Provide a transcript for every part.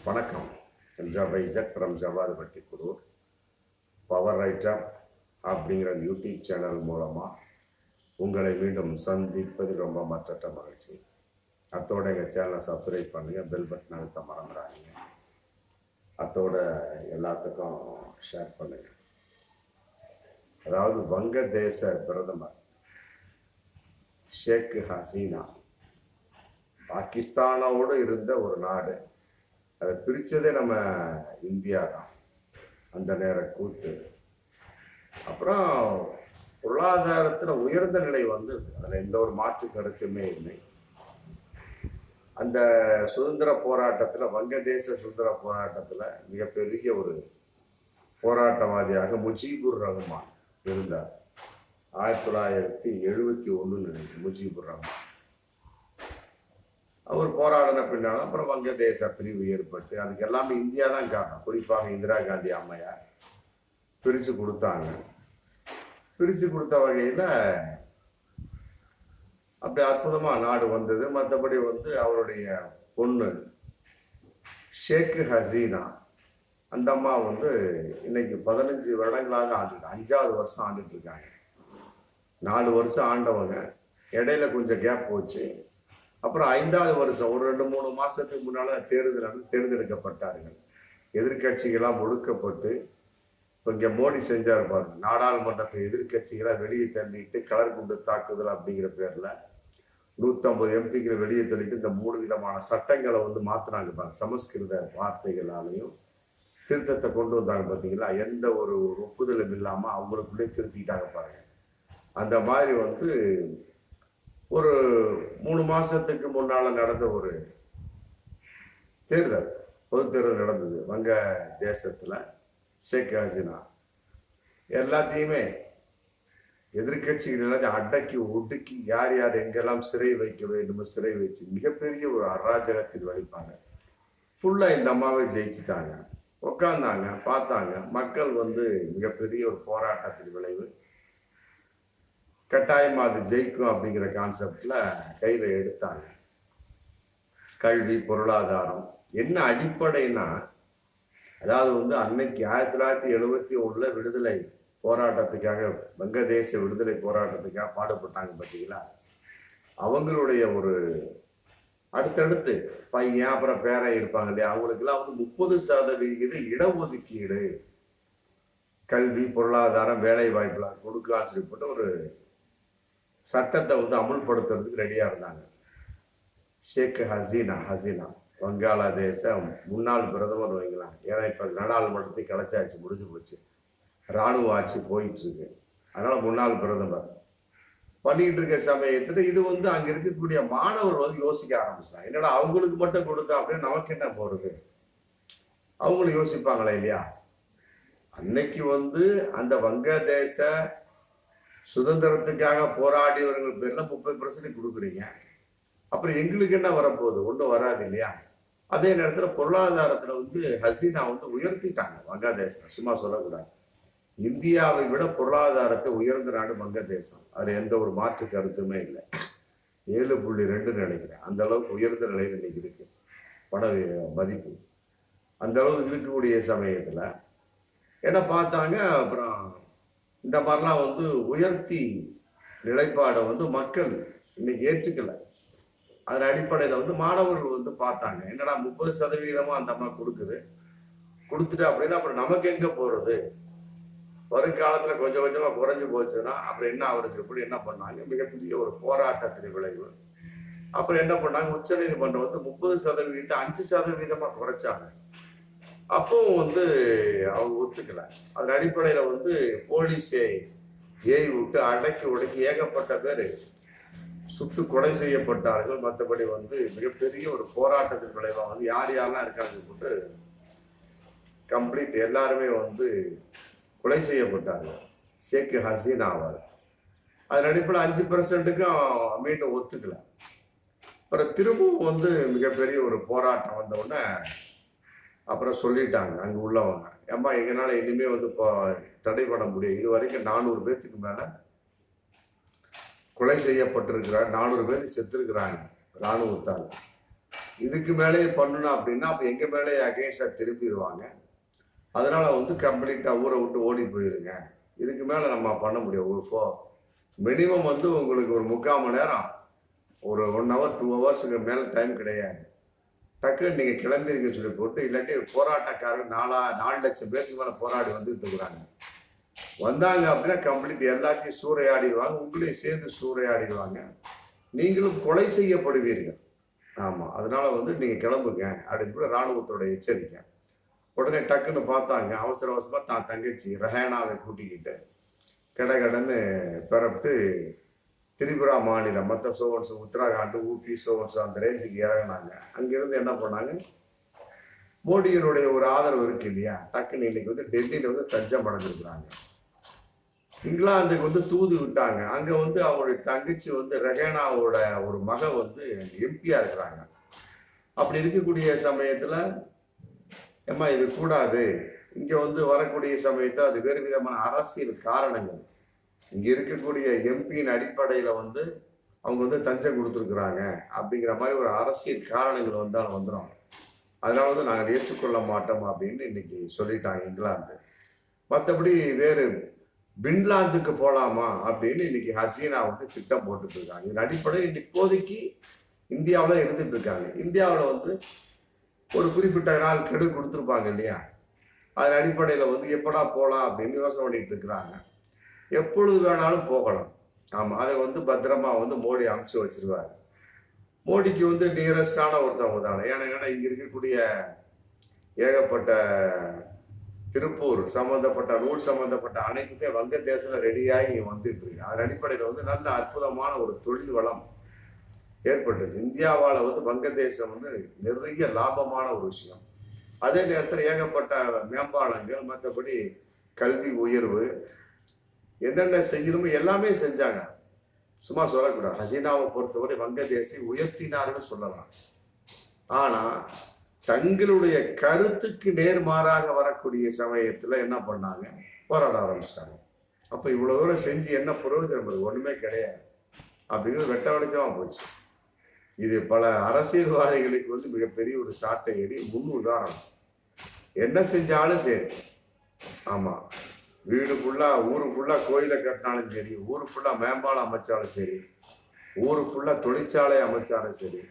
வணக்கம். ஜவைஜக் from Javadhu பட்டிக்குடூர். Power writer அப்படிங்கிற YouTube channel மூலமாக உங்களை மீண்டும் சந்திப்பதில் ரொம்ப மற்ற மகிழ்ச்சி. அத்தோட எங்கள் சேனலை சப்ஸ்கிரைப் பண்ணுங்கள், பெல் பட்டன் அழுத்த மறந்துடாதீங்க. அத்தோட எல்லாத்துக்கும் ஷேர் பண்ணுங்கள். அதாவது வங்கதேச பிரதமர் ஷேக் ஹசீனா பாகிஸ்தானோடு இருந்த ஒரு நாடு. அதை பிரித்ததே நம்ம இந்தியா தான். அந்த நேர கூத்து. அப்புறம் பொருளாதாரத்தில் உயர்ந்த நிலை வந்தது. அதில் எந்த ஒரு மாற்று கருத்துமே இல்லை. அந்த சுதந்திர போராட்டத்தில், வங்கதேச சுதந்திர போராட்டத்தில் மிகப்பெரிய ஒரு போராட்டவாதியாக முஜீபுர் ரஹ்மான் இருந்தார். 1971 முஜீபுர் ரஹ்மான் அவர் போராடின பின்னாலும் அப்புறம் வங்கதேச பிரிவு ஏற்பட்டு அதுக்கு எல்லாமே இந்தியா தான் காரணம். குறிப்பாக இந்திரா காந்தி அம்மையார் பிரித்து கொடுத்தாங்க. பிரித்து கொடுத்த வகையில் அப்படி அற்புதமாக நாடு வந்தது. மற்றபடி அவருடைய பொண்ணு ஷேக் ஹசீனா, அந்த அம்மா இன்னைக்கு 15 வருடங்களாக ஆண்டுட்டு, 5வது வருஷம் ஆண்டுட்டு இருக்காங்க. 4 வருஷம் ஆண்டவங்க, இடையில கொஞ்சம் கேப் போச்சு. அப்புறம் 5வது வருஷம் ஒரு 2-3 மாசத்துக்கு முன்னால தேர்ந்தெடுக்கப்பட்டார்கள். எதிர்கட்சிகளாம் ஒடுக்கப்பட்டு இப்போ இங்கே மோடி செஞ்சார் பாருங்க, நாடாளுமன்றத்தை எதிர்கட்சிகளை வெளியே தள்ளிட்டு கலர் குண்டு தாக்குதல் அப்படிங்கிற பேர்ல 150 எம்பிக்களை வெளியே தள்ளிட்டு இந்த 3 விதமான சட்டங்களை மாத்தினாங்க பாருங்க. சமஸ்கிருத வார்த்தைகளாலையும் திருத்தத்தை கொண்டு வந்தாங்க பார்த்தீங்களா. எந்த ஒரு ஒப்புதலும் இல்லாம அவங்களுக்குள்ளே திருத்திட்டாங்க பாருங்க. அந்த மாதிரி ஒரு 3 மாசத்துக்கு முன்னால நடந்த ஒரு தேர்தல், பொது தேர்தல் நடந்தது வங்க தேசத்துல. ஷேக் ஹசீனா எல்லாத்தையுமே எதிர்கட்சிகள் எல்லாத்தையும் அடக்கி ஒடுக்கி யார் யார் எங்கெல்லாம் சிறை வைக்க வேண்டுமோ சிறை வச்சு மிகப்பெரிய ஒரு அராஜகத்தில் வலிப்பாங்க. ஃபுல்லா இந்த அம்மாவை ஜெயிச்சுட்டாங்க. உட்காந்தாங்க, பார்த்தாங்க. மக்கள் மிகப்பெரிய ஒரு போராட்டத்தின் விளைவு. கட்டாயமா அது ஜெயிக்கும் அப்படிங்கிற கான்செப்ட்ல கையில எடுத்தாங்க. கல்வி, பொருளாதாரம் என்ன அடிப்படைனா, அதாவது அன்னைக்கு 1971 விடுதலை போராட்டத்துக்காக, வங்கதேச விடுதலை போராட்டத்துக்காக பாடுபட்டாங்க பார்த்தீங்களா. அவங்களுடைய ஒரு அடுத்தடுத்து பையன் அப்புறம் பேரன் இருப்பாங்க இல்லையா, அவங்களுக்கெல்லாம் 30% இடஒதுக்கீடு, கல்வி, பொருளாதாரம், வேலை வாய்ப்புலாம் கொடுக்கலாம்னு சொல்லிப்பட்ட ஒரு சட்டத்தை அமுல்படுத்துறதுக்கு ரெடியா இருந்தாங்க. ஷேக் ஹசீனா வங்காளதேச முன்னாள் பிரதமர் வைக்கலாம். ஏன்னா இப்ப நாடாளுமன்றத்தை கலைச்சாச்சு, முடிஞ்சு போச்சு. இராணுவ ஆட்சி போயிட்டு இருக்கு. அதனால முன்னாள் பிரதமர் பண்ணிட்டு இருக்க சமயத்துல இது அங்க இருக்கக்கூடிய மாணவர் யோசிக்க ஆரம்பிச்சாங்க. என்னடா அவங்களுக்கு மட்டும் கொடுத்தா அப்படின்னு நமக்கு என்ன போறது, அவங்களும் யோசிப்பாங்களா இல்லையா. அன்னைக்கு அந்த வங்கதேச சுதந்திரத்துக்காக போராடியவர்கள் பேர்ல 30% கொடுக்குறீங்க, அப்புறம் எங்களுக்கு என்ன வரப்போகுது, ஒன்றும் வராது இல்லையா. அதே நேரத்துல பொருளாதாரத்துல ஹசீனா உயர்த்திட்டாங்க வங்கதேசம். சும்மா சொல்லக்கூடாது. இந்தியாவை விட பொருளாதாரத்தை உயர்ந்த நாடு வங்கதேசம். அதுல எந்த ஒரு மாற்று கருத்துமே இல்லை. 7.2 நினைக்கிறேன், அந்த அளவுக்கு உயர்ந்த நிலையில் இன்னைக்கு இருக்கு பண மதிப்பு. அந்த அளவுக்கு இருக்கக்கூடிய சமயத்துல என்ன பார்த்தாங்க, அப்புறம் இந்த மாதிரிலாம் உயர்த்தி நிலைப்பாடை மக்கள் இன்னைக்கு ஏற்றுக்கல. அதன் அடிப்படையில மாணவர்கள் பார்த்தாங்க, என்னடா 30% அந்த அம்மா கொடுத்துட்டு அப்படின்னா அப்புறம் நமக்கு எங்க போறது, வருங்காலத்துல கொஞ்சம் கொஞ்சமா குறைஞ்சு போச்சுன்னா அப்புறம் என்ன அவருக்கு இப்படி என்ன பண்ணாங்க, மிகப்பெரிய ஒரு போராட்டத்தின் விளைவு. அப்புறம் என்ன பண்ணாங்க, உச்ச நீதிமன்றம் 30% 5% குறைச்சாங்க. அப்பவும் அவங்க ஒத்துக்கல. அதன் அடிப்படையில போலீஸை ஏவி விட்டு அடக்கி உடக்கி ஏகப்பட்ட பேர் சுட்டு கொலை செய்யப்பட்டார்கள். மற்றபடி மிகப்பெரிய ஒரு போராட்டத்தின் விளைவா யார் யாரெல்லாம் இருக்காங்க போட்டு கம்ப்ளீட் எல்லாருமே கொலை செய்யப்பட்டார்கள் ஷேக் ஹசீனாவால். அதன் அடிப்படையில் 5%க்கும் மீண்டும் ஒத்துக்கல. அப்புறம் திரும்பவும் மிகப்பெரிய ஒரு போராட்டம் வந்த உடனே அப்புறம் சொல்லிட்டாங்க அங்க உள்ளவங்க, ஏம்மா எங்கனால இனிமே இப்போ தடை பண்ண முடியும். இது வரைக்கும் 400 பேர்த்துக்கு மேல கொலை செய்யப்பட்டிருக்கிறார், 400 பேர் செத்துருக்கிறாங்க இராணுவத்தால். இதுக்கு மேலேயே பண்ணணும் அப்படின்னா அப்ப எங்க மேலே அகேன்ஸ்டா திரும்பிடுவாங்க. அதனால வந்து கம்ப்ளீட்டா ஊரை விட்டு ஓடி போயிருங்க. இதுக்கு மேல நம்ம பண்ண முடியும். மினிமம் வந்து உங்களுக்கு ஒரு 3/4 மணி நேரம், ஒரு 1 ஹவர் 2 ஹவர்ஸுக்கு மேல டைம் கிடையாது. டக்குன்னு நீங்க கிளம்பிருங்க சொல்லி போட்டு, இல்லாட்டி போராட்டக்காரர் 4 லட்சம் பேருக்கு மேல போராடி வந்துட்டு இருக்கிறாங்க. வந்தாங்க அப்படின்னா கம்ப்ளீட் எல்லாத்தையும் சூறையாடிடுவாங்க, உங்களையும் சேர்ந்து சூறையாடிடுவாங்க. நீங்களும் கொலை செய்யப்படுவீர்கள். ஆமா, அதனால வந்து நீங்க கிளம்புங்க அப்படின்னு கூட ராணுவத்தோட எச்சரிக்கை. உடனே டக்குன்னு பார்த்தாங்க, அவசர அவசரமா தான் தங்கச்சி ரெஹானாவை கூட்டிக்கிட்டு கடகடன்னு பிறப்பிட்டு திரிபுரா மாநிலம் மற்ற சோவன்ஸ் உத்தராகண்ட் ஊபி சோவன்ஸ் அந்த ரேஞ்சுக்கு இறங்கினாங்க. அங்கிருந்து என்ன பண்ணாங்க, மோடியினுடைய ஒரு ஆதரவு இருக்கு இல்லையா, டக்குன்னு இன்னைக்கு வந்து டெல்லியில வந்து தஞ்சம் அடைஞ்சிருக்கிறாங்க. இங்கிலாந்துக்கு வந்து தூது விட்டாங்க. அங்க வந்து அவருடைய தங்கச்சி வந்து ரெஹானாவோட ஒரு மக வந்து எம்பியா இருக்கிறாங்க. அப்படி இருக்கக்கூடிய சமயத்துல ஏமா இது கூடாது, இங்க வந்து வரக்கூடிய சமயத்துல அது வேறு விதமான அரசியல் காரணங்கள், இங்க இருக்கக்கூடிய எம்பியின் அடிப்படையில வந்து அவங்க வந்து தஞ்சம் கொடுத்துருக்குறாங்க அப்படிங்கிற மாதிரி ஒரு அரசியல் காரணங்கள் வந்தாலும் வந்துடும். அதனால வந்து நாங்கள் ஏற்றுக்கொள்ள மாட்டோம் அப்படின்னு இன்னைக்கு சொல்லிட்டாங்க இங்கிலாந்து. மற்றபடி வேறு பின்லாந்துக்கு போலாமா அப்படின்னு இன்னைக்கு ஹசீனா வந்து திட்டம் போட்டுட்டு இருக்காங்க. இதன் அடிப்படையில் இப்போதைக்கு இந்தியாவில் இருந்துட்டு இருக்காங்க. இந்தியாவில் வந்து ஒரு குறிப்பிட்ட நாள் கெடு கொடுத்துருப்பாங்க இல்லையா, அதன் அடிப்படையில் வந்து எப்படா போகலாம் அப்படின்னு யோசனை பண்ணிட்டு இருக்கிறாங்க. எப்பொழுது வேணாலும் போகலாம். ஆமா, அதை வந்து பத்திரமா வந்து மோடி அனுப்பிச்சு வச்சிருவாரு. மோடிக்கு வந்து நியரஸ்டான ஒருத்தவங்க தானே. ஏன்னா இங்க இருக்கக்கூடிய ஏகப்பட்ட திருப்பூர் சம்பந்தப்பட்ட நூல் சம்பந்தப்பட்ட அனைத்துமே வங்கதேசத்துல ரெடியாகி வந்துட்டு இருக்கு. அதன் அடிப்படையில் வந்து நல்ல அற்புதமான ஒரு தொழில் வளம் ஏற்பட்டுச்சு. இந்தியாவால வந்து வங்கதேசம் வந்து நிறைய லாபமான ஒரு விஷயம். அதே நேரத்தில் ஏகப்பட்ட மேம்பாலங்கள், மற்றபடி கல்வி உயர்வு, என்னென்ன செய்யணுமோ எல்லாமே செஞ்சாங்க. சும்மா சொல்லக்கூடாது. ஹசீனாவை பொறுத்தவரை வங்கதேசை உயர்த்தினார்னு சொல்லலாம். ஆனா தங்களுடைய கருத்துக்கு நேர்மாறாக வரக்கூடிய சமயத்துல என்ன பண்ணாங்க, போராட ஆரம்பிச்சிட்டாங்க. அப்ப இவ்வளவு தூரம் செஞ்சு என்ன பிரயோஜனம், ஒண்ணுமே கிடையாது அப்படிங்கிறது வெட்ட வெளிச்சமா போச்சு. இது பல அரசியல்வாதிகளுக்கு வந்து மிகப்பெரிய ஒரு சாட்டை அடி, முன் உதாரணம். என்ன செஞ்சாலும் சரி, ஆமா, வீடு ஃபுல்லா ஊரு ஃபுல்லா கோயிலை கட்டினாலும் சரி, ஊரு ஃபுல்லா மேம்பாலம் அமைச்சாலும் சரி, ஊரு ஃபுல்லா தொழிற்சாலை அமைச்சாலும் சரி,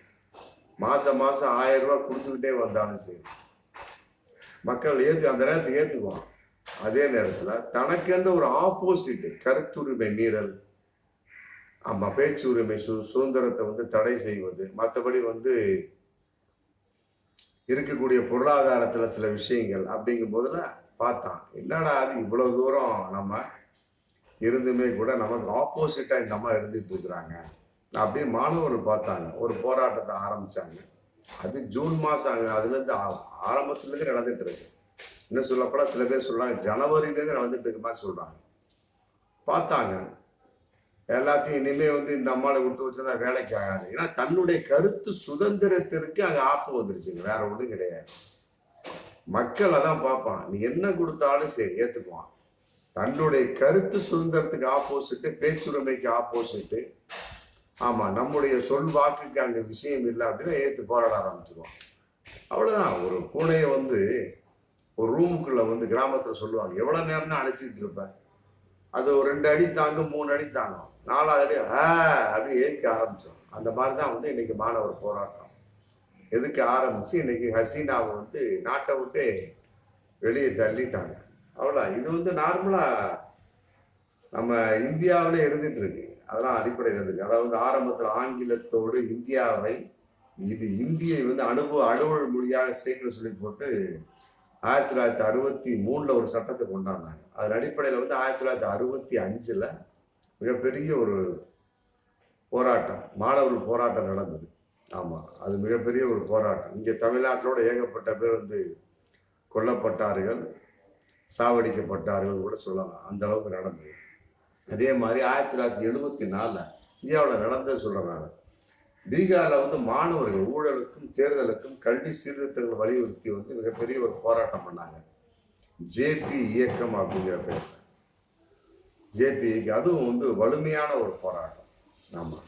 மாசம் 1000 ரூபாய் கொடுத்துக்கிட்டே வந்தாலும் சரி, மக்கள் அந்த நேரத்துக்கு ஏத்துக்குவாங்க. அதே நேரத்துல தனக்கென்று ஒரு ஆப்போசிட் கருத்துரிமை மீறல், ஆமா, பேச்சுரிமை சுதந்திரத்தை வந்து தடை செய்வது, மற்றபடி வந்து இருக்கக்கூடிய பொருளாதாரத்துல சில விஷயங்கள் அப்படிங்கும் போதுல பார்த்தான், என்னடா அது இவ்வளவு தூரம் நம்ம இருந்துமே கூட நமக்கு ஆப்போசிட்டா இந்த அம்மா இருந்துட்டு இருக்கிறாங்க அப்படின்னு மாணவர்கள் பார்த்தாங்க. ஒரு போராட்டத்தை ஆரம்பிச்சாங்க. அது ஜூன் மாசம், அதுல இருந்து ஆரம்பத்துல இருந்து நடந்துட்டு இருக்கு. இன்னும் சொல்லப்போனா சில பேர் சொல்றாங்க ஜனவரியில இருந்து நடந்துட்டு இருக்கு மாதிரி சொல்றாங்க. பார்த்தாங்க எல்லாத்தையும் இனிமே வந்து இந்த அம்மாவை விட்டு வச்சதா வேலைக்கு ஆகாது. ஏன்னா தன்னுடைய கருத்து சுதந்திரத்திற்கு அங்க ஆப்பு வந்துருச்சுங்க, வேற ஒன்றும் கிடையாது. மக்கள் அதான் பார்ப்பான், நீ என்ன கொடுத்தாலும் சரி ஏத்துக்குவான். தன்னுடைய கருத்து சுதந்திரத்துக்கு ஆப்போசிட்டு, பேச்சுரிமைக்கு ஆப்போசிட்டு, ஆமா, நம்முடைய சொல் வாக்குக்கு அங்க விஷயம் இல்லை அப்படின்னா ஏத்து போராட ஆரம்பிச்சிருவான். அவ்வளவுதான். ஒரு பூனையை வந்து ஒரு ரூமுக்குள்ள வந்து கிராமத்துல சொல்லுவாங்க, எவ்வளவு நேரம் தான் அழைச்சிட்டு இருப்பேன், அது ஒரு 2 அடி தாங்கும், 3 அடி தாங்கும், 4வது அடி அப்படின்னு ஏற்க ஆரம்பிச்சோம். அந்த மாதிரிதான் வந்து இன்னைக்கு மாணவர் போராட்டம் எதுக்கு ஆரம்பிச்சு இன்னைக்கு ஹசீனாவை வந்து நாட்டை விட்டு வெளியே தள்ளிட்டாங்க. அவ்வளவுதான். இது வந்து நார்மலா நம்ம இந்தியாவிலே இருந்துட்டு இருக்கு. அதெல்லாம் அடிப்படையில் இருக்கு. அதாவது ஆரம்பத்தில் ஆங்கிலத்தோடு இந்தியாவை, இது இந்தியை வந்து அலுவல் மொழியாக சேர்க்கணும்னு சொல்லி போட்டு 1963 ஒரு சட்டத்தை கொண்டாடினாங்க. அதன் அடிப்படையில் வந்து 1965 மிகப்பெரிய ஒரு போராட்டம், மாணவர்கள் போராட்டம் நடந்தது. ஆமா, அது மிகப்பெரிய ஒரு போராட்டம். இங்க தமிழ்நாட்டோட ஏகப்பட்ட பேர் வந்து கொல்லப்பட்டார்கள், சாவடிக்கப்பட்டார்கள் கூட சொல்லலாம். அந்த அளவுக்கு நடந்தது. அதே மாதிரி 1974 இந்தியாவில் நடந்தது சொல்றேன். பீகார்ல வந்து மாணவர்கள் ஊழலுக்கும் தேர்தலுக்கும் கல்வி சீர்திருத்தங்கள் வலியுறுத்தி வந்து மிகப்பெரிய ஒரு போராட்டம் பண்ணாங்க. ஜேபி இயக்கம் அப்படிங்கிற பேர். ஜேபி இயக்கம் அதுவும் வந்து வலிமையான ஒரு போராட்டம். ஆமா,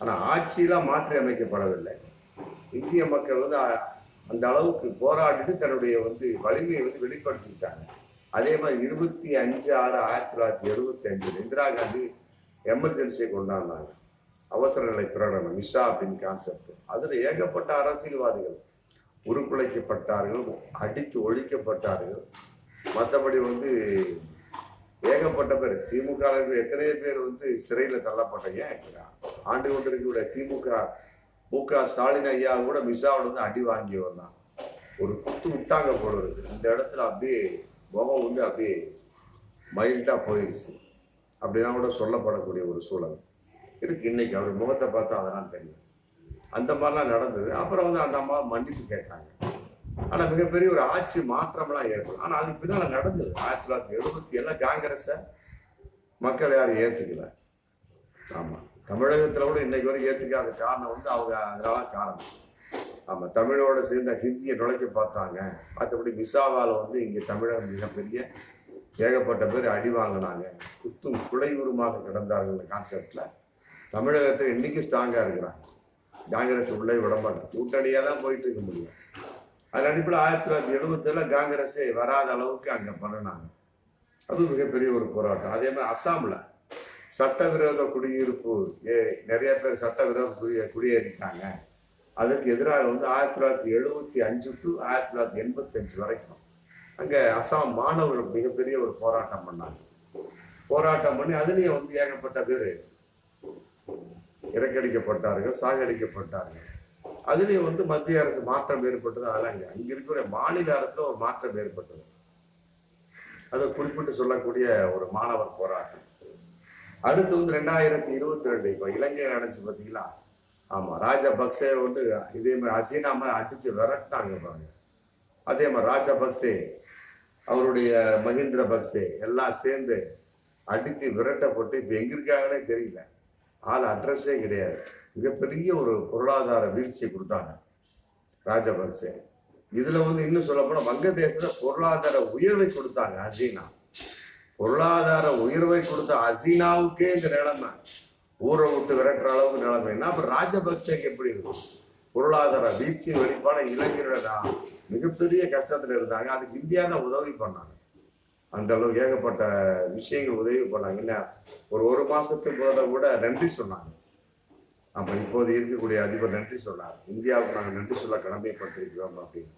ஆனா ஆட்சியெல்லாம் மாற்றி அமைக்கப்படவில்லை. இந்திய மக்கள் வந்து அந்த அளவுக்கு போராடிட்டு தன்னுடைய வந்து வலிமையை வந்து வெளிப்படுத்திக்கிட்டாங்க. அதே மாதிரி 25/6/1975 இந்திரா காந்தி எமர்ஜென்சியை கொண்டாடினாங்க. அவசர நிலை பிரகடனம், மிஷா அப்படின்னு கான்செப்ட். அதுல ஏகப்பட்ட அரசியல்வாதிகள் உருக்குலைக்கப்பட்டார்கள், அடித்து ஒழிக்கப்பட்டார்கள். மற்றபடி வந்து ஏகப்பட்ட பேர் திமுக எத்தனையோ பேர் வந்து சிறையில தள்ளப்பட்டீங்க. ஆண்டு கொண்டிருக்கக்கூடிய திமுக மு.க. ஸ்டாலின் ஐயா கூட மிசாவோட வந்து அடி வாங்கி வரலாம். ஒரு குத்து விட்டாங்க போல இருக்கு. இந்த இடத்துல அப்படியே முகம் வந்து அப்படியே மைல்டா போயிடுச்சு. அப்படிதான் கூட சொல்லப்படக்கூடிய ஒரு சூழல் இருக்கு. இன்னைக்கு அவர் முகத்தை பார்த்தா அதெல்லாம் தெரியும். அந்த மாதிரிலாம் நடந்தது. அப்புறம் வந்து அந்த அம்மா மன்னிப்பு கேட்டாங்க. ஆனா மிகப்பெரிய ஒரு ஆட்சி மாற்றம்லாம் ஏற்படும். ஆனா அதுக்கு பின்னால நடந்தது 1977 காங்கிரஸ மக்கள் யாரும் ஏத்துக்கல. ஆமா, தமிழகத்துல கூட இன்னைக்கு வரைக்கும் ஏத்துக்காத காரணம் வந்து அவங்க அதனால காரணம். ஆமா, தமிழோட சேர்ந்த ஹிந்தியை நுழைக்க பார்த்தாங்க. மற்றபடி மிசாவால வந்து இங்க தமிழகம் மிகப்பெரிய ஏகப்பட்ட பேர் அடி வாங்கினாங்க, குத்தும் குலையுருமாக கிடந்தார்கள். கான்செப்ட்ல தமிழகத்தில் இன்னைக்கு ஸ்ட்ராங்கா இருக்கிறாங்க. காங்கிரஸ் உள்ளே விட மாட்டாங்க, கூட்டணியா தான் போயிட்டு இருக்க முடியும். அதன் அடிப்படையில் 1977 காங்கிரஸே வராத அளவுக்கு அங்க பண்ணினாங்க. அது மிகப்பெரிய ஒரு போராட்டம். அதே மாதிரி அசாம்ல சட்டவிரோத குடியிருப்பு, நிறைய பேர் சட்டவிரோத குடியேறிட்டாங்க. அதுக்கு எதிராக வந்து 1975 டு 1985 வரைக்கும் அங்க அசாம் மாணவர்கள் மிகப்பெரிய ஒரு போராட்டம் பண்ணாங்க. போராட்டம் பண்ணி அதுலயும் வந்து ஏகப்பட்ட பேர் இறக்கடிக்கப்பட்டார்கள், சாகடிக்கப்பட்டார்கள். அதுலயும் வந்து மத்திய அரசு மாற்றம் ஏற்பட்டது. அதெல்லாம் அங்க இருக்கிற மாநில அரசுல ஒரு மாற்றம் ஏற்பட்டது. அதை குறிப்பிட்டு சொல்லக்கூடிய ஒரு மாணவர் போராட்டம். அடுத்து வந்து 2022 இப்ப இலங்கையில் நடந்துச்சு பாத்தீங்களா? ஆமா, ராஜபக்சே வந்து இதே மாதிரி ஹசீனா அடிச்சு விரட்டாங்க பாருங்க. அதே மாதிரி ராஜபக்சே, அவருடைய மஹிந்திர பக்சே எல்லாம் சேர்ந்து அடித்து விரட்டப்பட்டு இப்ப எங்க இருக்காங்கன்னே தெரியல. ஆள் அட்ரஸே கிடையாது. மிகப்பெரிய ஒரு பொருளாதார வீழ்ச்சியை கொடுத்தாங்க ராஜபக்சே. இதுல வந்து இன்னும் சொல்ல போனா வங்கதேசத்துல பொருளாதார உயர்வை கொடுத்தாங்க ஹசீனா. பொருளாதார உயர்வை கொடுத்த ஹசீனாவுக்கே இந்த நிலைமை, ஊரை விட்டு விரட்டுற அளவுக்கு நிலைமைன்னா அப்ப ராஜபக்சேக்கு எப்படி இருக்கும்? பொருளாதார வீழ்ச்சி வெளிப்பாட இளைஞர்கள மிகப்பெரிய கஷ்டத்துல இருந்தாங்க. அதுக்கு இந்தியா தான் உதவி பண்ணாங்க. அந்த அளவுக்கு ஏகப்பட்ட விஷயங்கள் உதவி பண்ணாங்க. என்ன ஒரு மாசத்துக்கு முதல்ல கூட நன்றி சொன்னாங்க. அப்ப இப்போது இருக்கக்கூடிய அதிபர் நன்றி சொன்னார், இந்தியாவுக்கு நாங்கள் நன்றி சொல்ல கடமைப்பட்டிருக்கிறோம் அப்படின்னு.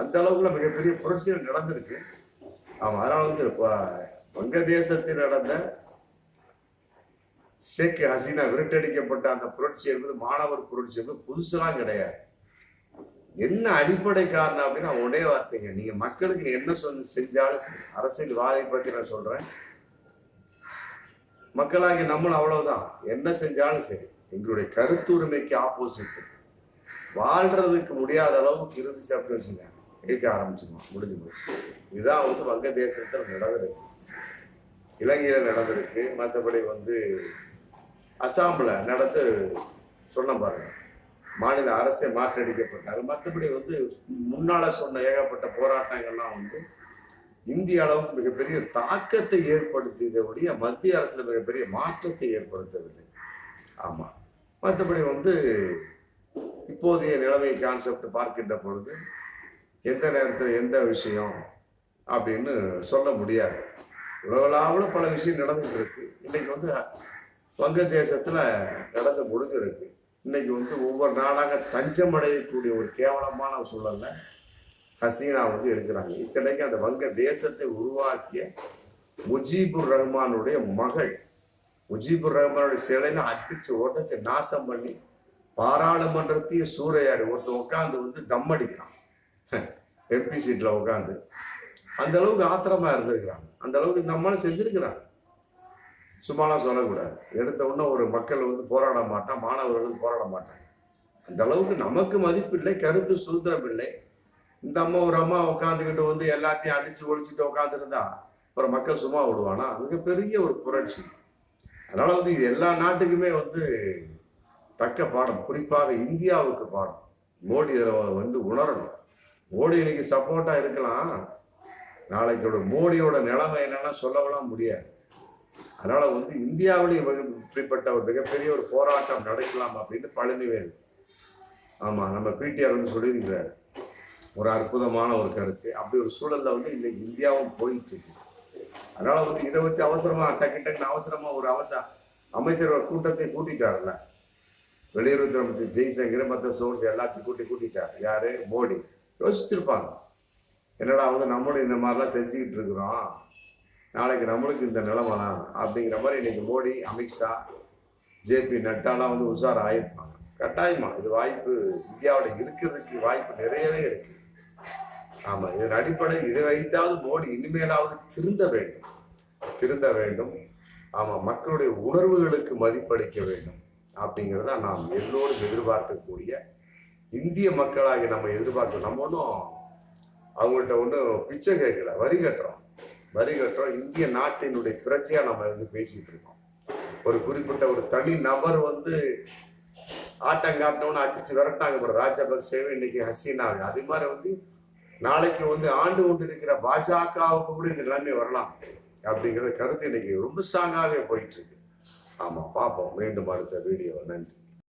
அந்த அளவுக்குள்ள மிகப்பெரிய புரட்சிகள் நடந்திருக்கு. ஆமா, அதனால வந்து வங்கதேசத்தில் நடந்த ஷேக் ஹசீனா விரட்டடிக்கப்பட்ட அந்த புரட்சி என்பது மாணவர் புரட்சி என்பது புதுசுலாம் கிடையாது. என்ன அடிப்படை காரணம் அப்படின்னா ஒரே வார்த்தைங்க, நீங்க மக்களுக்கு என்ன செஞ்சாலும் அரசியல்வாதியை பத்தி நான் சொல்றேன், மக்களாகி நம்மளும் அவ்வளவுதான். என்ன செஞ்சாலும் சரி எங்களுடைய கருத்து உரிமைக்கு ஆப்போசிட் வாழ்றதுக்கு முடியாத அளவுக்கு இருந்துச்சு அப்படின்னு வச்சுங்க, எடுக்க ஆரம்பிச்சிருவோம், முடிஞ்சு போச்சு. இதுதான் வந்து வங்கதேசத்துல நடந்திருக்கு, இலங்கையில நடந்திருக்கு. மற்றபடி வந்து அசாம்ல நடந்து சொன்ன பாருங்க, மாநில அரசை மாற்றடிக்கப்பட்டாங்க. மற்றபடி வந்து முன்னால சொன்ன ஏகப்பட்ட போராட்டங்கள்லாம் வந்து இந்திய அளவுக்கு மிகப்பெரிய தாக்கத்தை ஏற்படுத்தியதை மத்திய அரசுல மிகப்பெரிய மாற்றத்தை ஏற்படுத்தவில்லை. ஆமா, மற்றபடி வந்து இப்போதைய நிலைமை கான்செப்ட் பார்க்கின்ற பொழுது எந்த நேரத்தில் எந்த விஷயம் அப்படின்னு சொல்ல முடியாது. உலகளாவில் பல விஷயம் நடந்துட்டு இருக்கு. இன்னைக்கு வந்து வங்கதேசத்துல நடந்து முடிஞ்சிருக்கு. இன்னைக்கு வந்து ஒவ்வொரு நாளாக தஞ்சம் அடையக்கூடிய ஒரு கேவலமான சூழல்ல ஹசீனா வந்து இருக்கிறாங்க. இத்தனைக்கு அந்த வங்க தேசத்தை உருவாக்கிய முஜீபுர் ரஹ்மானுடைய மகள், முஜீபுர் ரஹ்மானுடைய சிலையில அடிச்சு உடச்சு நாசம் பண்ணி பாராளுமன்றத்தையும் சூறையாடி ஒருத்தர் உட்காந்து வந்து தம் அடிக்கிறான் எம்பி சீட்ல உட்காந்து. அந்த அளவுக்கு ஆத்திரமா இருந்திருக்கிறாங்க. அந்த அளவுக்கு இந்த அம்மா செஞ்சிருக்கிறாங்க. சும்மாலாம் சொல்லக்கூடாது. எடுத்த உடனே ஒரு மக்கள் வந்து போராட மாட்டான், மாணவர்கள் போராட மாட்டாங்க. அந்த அளவுக்கு நமக்கு மதிப்பு இல்லை, கருத்து சுதந்திரம் இல்லை. இந்த அம்மா ஒரு அம்மா உட்காந்துக்கிட்டு வந்து எல்லாத்தையும் அடிச்சு ஒழிச்சுட்டு உட்காந்துருந்தா அப்புறம் மக்கள் சும்மா விடுவானா? மிகப்பெரிய ஒரு புரட்சி. அதனால வந்து இது எல்லா நாட்டுக்குமே வந்து தக்க பாடம், குறிப்பாக இந்தியாவுக்கு பாடம். மோடி இதில் வந்து உணரணும். மோடி இன்னைக்கு சப்போர்ட்டா இருக்கலாம், நாளைக்கு மோடியோட நிலைமை என்னன்னா சொல்லவெல்லாம் முடியாது. அதனால வந்து இந்தியாவிலேயும் இப்படிப்பட்ட ஒரு மிகப்பெரிய ஒரு போராட்டம் நடக்கலாம் அப்படின்னு பழனிவேல் ஆமா, நம்ம பிடிஆர் வந்து சொல்லியிருக்கிறாரு. ஒரு அற்புதமான ஒரு கருத்து. அப்படி ஒரு சூழல்ல வந்து இன்னைக்கு இந்தியாவும் போயிட்டு இருக்கு. அதனால வந்து இதை வச்சு அவசரமா டக்குன்னு அவசரமா ஒரு அமைச்சர் கூட்டத்தை கூட்டிட்டாருல்ல. வெளியுறவுத்துறை அமைச்சர் ஜெய்சங்கர் மற்ற சோர்ஸ் எல்லாத்தையும் கூட்டிட்டாரு. யாரு? மோடி. யோசிச்சிருப்பாங்க, என்னடா வந்து நம்மளும் இந்த மாதிரிலாம் செஞ்சுக்கிட்டு இருக்கிறோம், நாளைக்கு நம்மளுக்கு இந்த நிலைமை அப்படிங்கிற மாதிரி இன்னைக்கு மோடி, அமித்ஷா, ஜேபி நட்டாலாம் வந்து உஷார் ஆயிருப்பாங்க. கட்டாயமா இது வாய்ப்பு இந்தியாவில் இருக்கிறதுக்கு வாய்ப்பு நிறையவே இருக்கு. ஆமா, இதன் அடிப்படையில் இதை வைத்தாவது மோடி இனிமேலாவது திருந்த வேண்டும். ஆமா, மக்களுடைய உணர்வுகளுக்கு மதிப்பளிக்க வேண்டும் அப்படிங்கிறத நாம் எல்லோரும் எதிர்பார்க்கக்கூடிய இந்திய மக்களாகி நம்ம எதிர்பார்க்கிறோம். நம்ம ஒன்றும் அவங்கள்ட்ட ஒன்றும் பிச்சை கேட்கல, வரி கட்டுறோம். இந்திய நாட்டினுடைய பிரச்சனையா நம்ம வந்து பேசிட்டு இருக்கோம். ஒரு குறிப்பிட்ட ஒரு தனி நபர் வந்து ஆட்டங்காட்டணும்னு அடிச்சு விரட்டாங்க ராஜபக்சேவை, இன்னைக்கு ஹசீனாவை. அதே மாதிரி வந்து நாளைக்கு வந்து ஆண்டு கொண்டு இருக்கிற பாஜகவுக்கு கூட இந்த நிலைமை வரலாம் அப்படிங்கிற கருத்து இன்னைக்கு ரொம்ப ஸ்ட்ராங்காகவே போயிட்டு இருக்கு. ஆமா, பார்ப்போம் மீண்டும் அடுத்த வீடியோ. நன்றி.